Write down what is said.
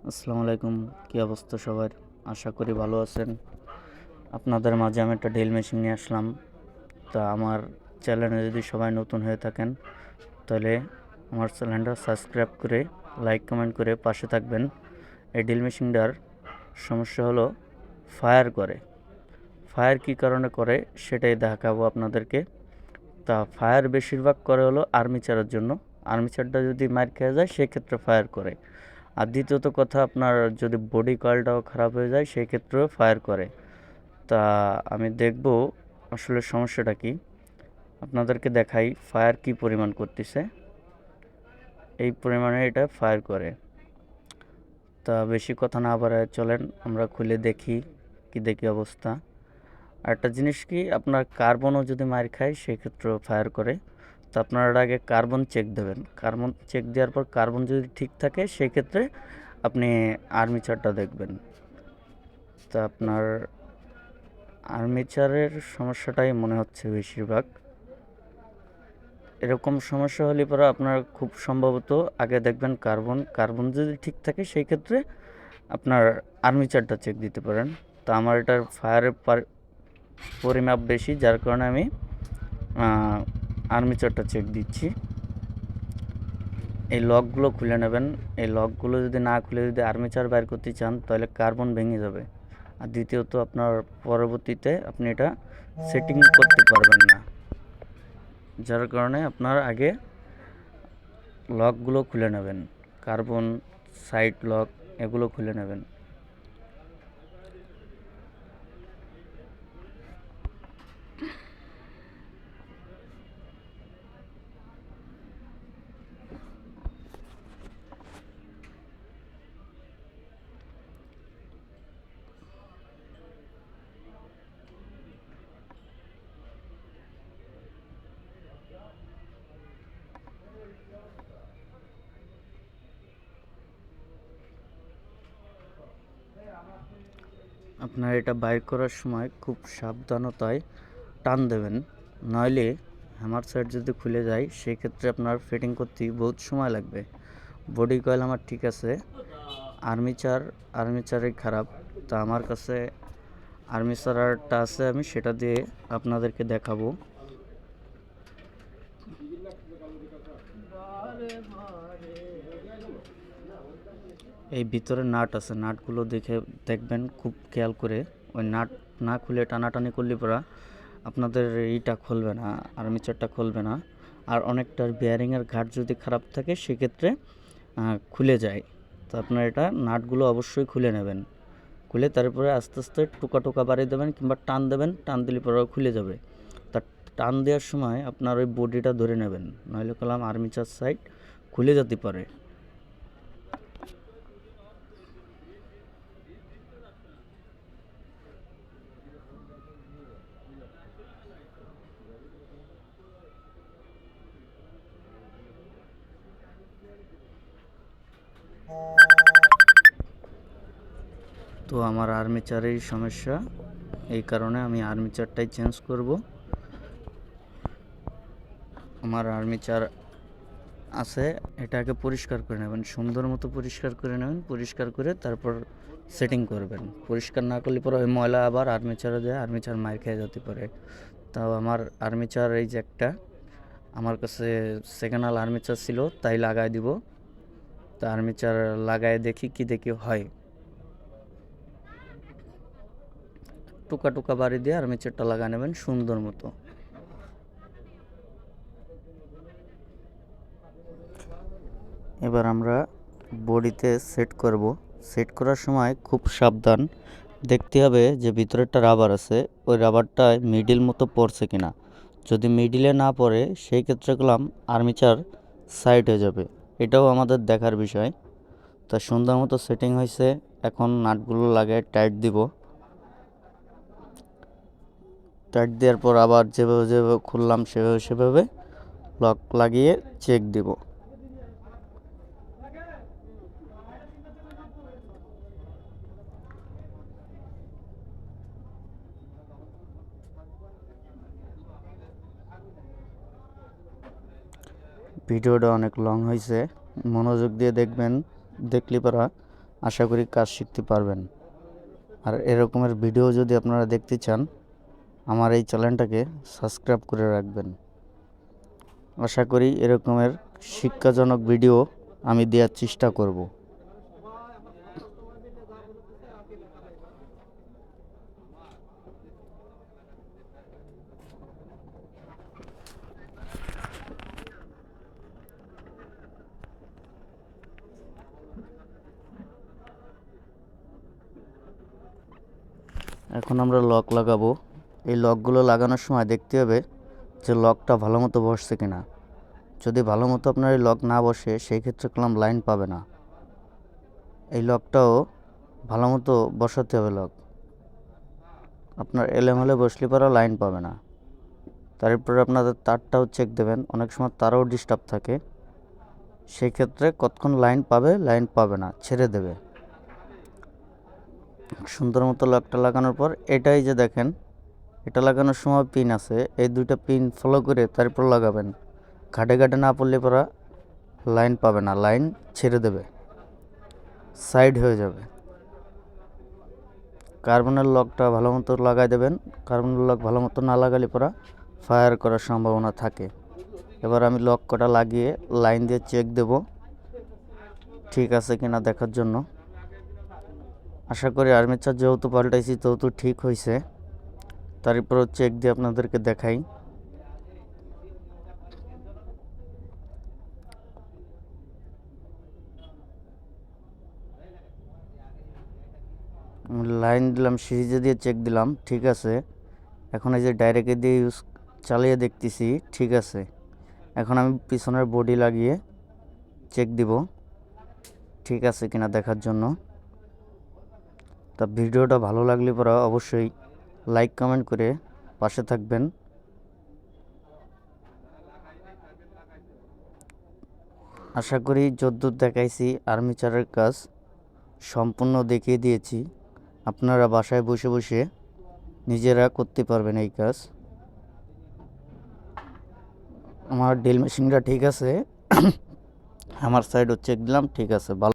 আসসালামু আলাইকুম। কী অবস্থা সবার? আশা করি ভালো আছেন। আপনাদের মাঝে আমি একটা ড্রিল মেশিন নিয়ে আসলাম। তা আমার চ্যানেলে যদি সবাই নতুন হয়ে থাকেন তাহলে আমার চ্যানেলটা সাবস্ক্রাইব করে লাইক কমেন্ট করে পাশে থাকবেন। এই ড্রিল মেশিনটার সমস্যা হলো ফায়ার করে। ফায়ার কী কারণে করে সেটাই দেখাবো আপনাদেরকে। তা ফায়ার বেশিরভাগ করে হলো আর্মিচারের জন্য। আর্মিচারটা যদি মার খেয়ে যায় সেক্ষেত্রে ফায়ার করে। আর দ্বিতীয়ত কথা, আপনার যদি বডি কয়েলটাও খারাপ হয়ে যায় সেই ক্ষেত্রেও ফায়ার করে। তা আমি দেখব আসলে সমস্যাটা কি, আপনাদেরকে দেখাই ফায়ার কি পরিমাণ করতেছে। এই পরিমাণে এটা ফায়ার করে। তা বেশি কথা না বাড়ায় চলেন আমরা খুলে দেখি কি দেখি অবস্থা। আর একটা জিনিস কি, আপনার কার্বনও যদি মার খায় সেক্ষেত্রেও ফায়ার করে। তো আপনারা আগে কার্বন চেক দেবেন। কার্বন চেক দেওয়ার পর কার্বন যদি ঠিক থাকে সেক্ষেত্রে আপনি আর্মিচারটা দেখবেন। তা আপনার আর্মেচারের সমস্যাটাই মনে হচ্ছে বেশিরভাগ। এরকম সমস্যা হলে পরে আপনার খুব সম্ভবত আগে দেখবেন কার্বন যদি ঠিক থাকে সেই ক্ষেত্রে আপনার আর্মেচারটা চেক দিতে পারেন। তো আমার এটার ফায়ারের পরিমাপ বেশি, যার কারণে আমি আর্মেচারটা চেক দিচ্ছি। এই লকগুলো খুলে নেবেন। এই লকগুলো যদি না খুলে যদি আর্মেচার বাইর করতে চান তাহলে কার্বন ভেঙে যাবে। আর দ্বিতীয়ত আপনার পরবর্তীতে আপনি এটা সেটিং করতে পারবেন না, যার কারণে আপনার আগে লকগুলো খুলে নেবেন। কার্বন সাইড লক এগুলো খুলে নেবেন। আপনার এটা বাইর করার সময় খুব সাবধানতায় টান দেবেন, নইলে হ্যামার সাইড যদি খুলে যায় সেই ক্ষেত্রে আপনার ফিটিং করতে বহুত সময় লাগবে। বডি কয়েল আমার ঠিক আছে, আর্মিচারই খারাপ। তা আমার কাছে আর্মিচারটা আছে, আমি সেটা দিয়ে আপনাদেরকে দেখাবো। এই ভিতরে নাট আছে, নাটগুলো দেখে দেখবেন খুব খেয়াল করে। ওই নাট না খুলে টানাটানি করলে পরা আপনাদের এইটা খুলবে না, আর্মিচারটা খুলবে না। আর অনেকটার বেয়ারিংয়ের ঘাট যদি খারাপ থাকে সেক্ষেত্রে খুলে যায়। তো আপনার এটা নাটগুলো অবশ্যই খুলে নেবেন। খুলে তারপরে আস্তে আস্তে টোকা টোকা বাড়িয়ে দেবেন কিংবা টান দেবেন, টান দিলে পরেও খুলে যাবে। তা টান দেওয়ার সময় আপনার ওই বডিটা ধরে নেবেন, নইলে কলাম আর্মিচার সাইড খুলে যেতে পারে। তো আমার আর্মিচারের সমস্যা, এই কারণে আমি আর্মিচারটাই চেঞ্জ করব। আমার আর্মিচার আছে, এটাকে পরিষ্কার করে নেবেন, সুন্দর মতো পরিষ্কার করে নেবেন। পরিষ্কার করে তারপর সেটিং করবেন। পরিষ্কার না করলে পরে ওই ময়লা আবার আর্মিচারে যায়, আর্মিচার মার খেয়ে যেতে পারে। তাও আমার আর্মিচার এই যে একটা আমার কাছে সেকেন্ড হ্যান্ড আর্মিচার ছিল, তাই লাগাই দিব। তা আর্মিচার লাগায় দেখি কি দেখি হয়। টুকা টুকা বাড়ি দিয়ে আর্মিচারটা লাগা নেবেন সুন্দর মতো। এবার আমরা বডিতে সেট করব। সেট করার সময় খুব সাবধান দেখতে হবে যে ভিতরেরটা রাবার আছে, ওই রাবারটায় মিডিল মতো পড়ছে কিনা। যদি মিডিলে না পড়ে সেই ক্ষেত্রে গেলাম আর্মিচার সাইড হয়ে যাবে, এটাও আমাদের দেখার বিষয়। তা সুন্দর মতো সেটিং হয়েছে, এখন নাটগুলো লাগিয়ে টাইট দিব। টাইট দেওয়ার পর আবার যেভাবে যেভাবে খুললাম সেভাবে সেভাবে লক লাগিয়ে চেক দিব। ভিডিওটা অনেক লং হয়েছে, মনোযোগ দিয়ে দেখবেন। দেখলে পরা আশা করি কাজ শিখতে পারবেন। আর এরকমের ভিডিও যদি আপনারা দেখতে চান, আমার এই চ্যানেলটাকে সাবস্ক্রাইব করে রাখবেন। আশা করি এরকমের শিক্ষাজনক ভিডিও আমি দেওয়ার চেষ্টা করব। এখন আমরা লক লাগাবো। এই লকগুলো লাগানোর সময় দেখতে হবে যে লকটা ভালো মতো বসছে কিনা। যদি ভালো মতো আপনার এই লক না বসে, সেই ক্ষেত্রে কলম লাইন পাবে না। এই লকটাও ভালো মতো বসাতে হবে। লক আপনার এলোমেলো বসলে পরে লাইন পাবে না। তারপরে আপনাদের তারটাও চেক দেবেন, অনেক সময় তারও ডিস্টার্ব থাকে। সেই ক্ষেত্রে কতক্ষণ লাইন পাবে, লাইন পাবে না, ছেড়ে দেবে। সুন্দর মতো লকটা লাগানোর পর এটাই যে দেখেন, এটা লাগানোর সময় পিন আছে, এই দুইটা পিন ফলো করে তারপর লাগাবেন। ঘাটে ঘাটে না পড়লে পরা লাইন পাবে না, লাইন ছেড়ে দেবে, সাইড হয়ে যাবে। কার্বনের লকটা ভালো মতো লাগাই দেবেন। কার্বনের লক ভালো মতো না লাগালে পরা ফায়ার করার সম্ভাবনা থাকে। এবার আমি লক কটা লাগিয়ে লাইন দিয়ে চেক দেব ঠিক আছে কিনা দেখার জন্য। আশা করি আর্মেচার যেহেতু পাল্টাইছি যেহেতু ঠিক হয়েছে। তারপরও চেক দিয়ে আপনাদেরকে দেখাই। লাইন দিলাম, সিরিজে দিয়ে চেক দিলাম, ঠিক আছে। এখন এই যে ডাইরেক্টে দিয়ে চালিয়ে দেখতেছি, ঠিক আছে। এখন আমি পিছনের বডি লাগিয়ে চেক দিব ঠিক আছে কিনা দেখার জন্য। তা ভিডিওটা ভালো লাগলে পরে অবশ্যই লাইক কমেন্ট করে পাশে থাকবেন। আশা করি যদ্দূর দেখাইছি আর্মেচারের কাজ সম্পূর্ণ দেখিয়ে দিয়েছি। আপনারা বাসায় বসে বসে নিজেরা করতে পারবেন এই কাজ। আমার ড্রিল মেশিনটা ঠিক আছে, আমার সাইডও চেক দিলাম, ঠিক আছে। ভালো